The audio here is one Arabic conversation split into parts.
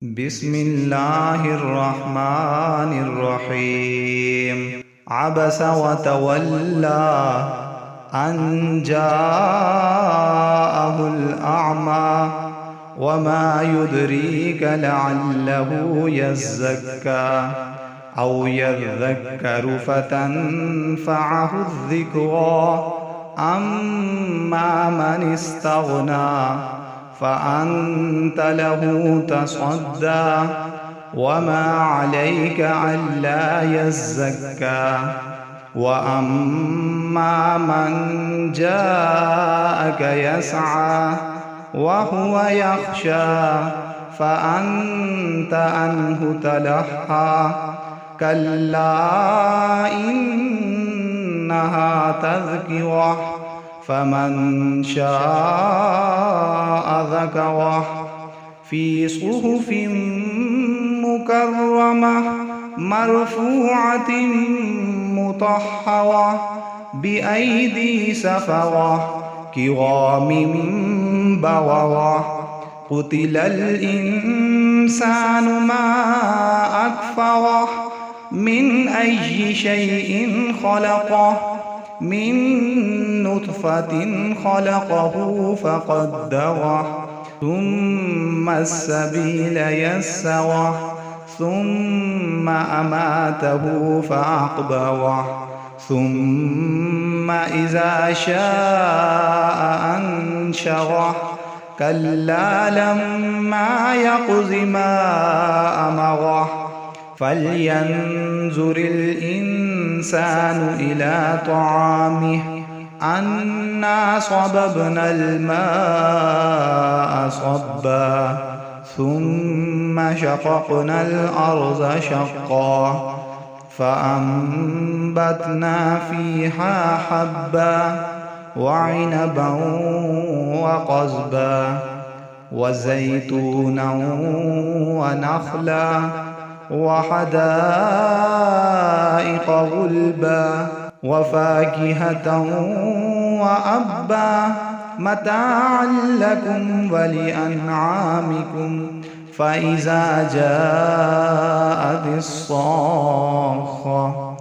بسم الله الرحمن الرحيم. عبس وتولى أن جاءه الأعمى وما يدريك لعله يزكى أو يذكر فتنفعه الذكرى أما من استغنى فأنت له تصدى وما عليك ألا يزكى وأما من جاءك يسعى وهو يخشى فأنت عنه تلهى كلا إنها تذكرة فمن شاء ذكره في صحف مكرمة مرفوعة مطهرة بأيدي سفرة كرام بررة قتل الإنسان ما أكفره من أي شيء خلقه من نطفة خلقه فقدره ثم السبيل يسره ثم أماته فأقبره ثم إذا شاء أنشره كلا لما يقض ما أمره فلينظر الإنسان إلى طعامه أنا صببنا الماء صبا ثم شققنا الأرض شقا فأنبتنا فيها حبا وعنبا وقضبا وزيتونا ونخلا وحدائق غلبا وفاكهة وأبا متاعا لكم ولأنعامكم فإذا جاءت الصاخة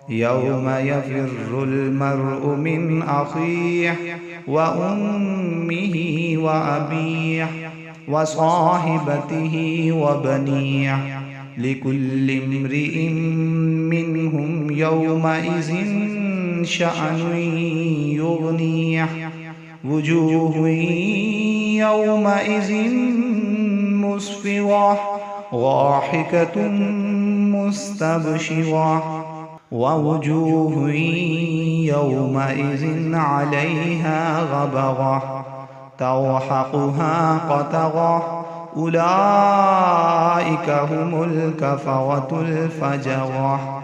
يوم يفر المرء من أخيه وأمه وأبيه وصاحبته وبنيه لكل امرئ منهم يومئذ شأن يغنيه وجوه يومئذ مسفرة ضاحكة مستبشرة ووجوه يومئذ عليها غبرة ترهقها قترة أولئك هم الكفرة الفجرة.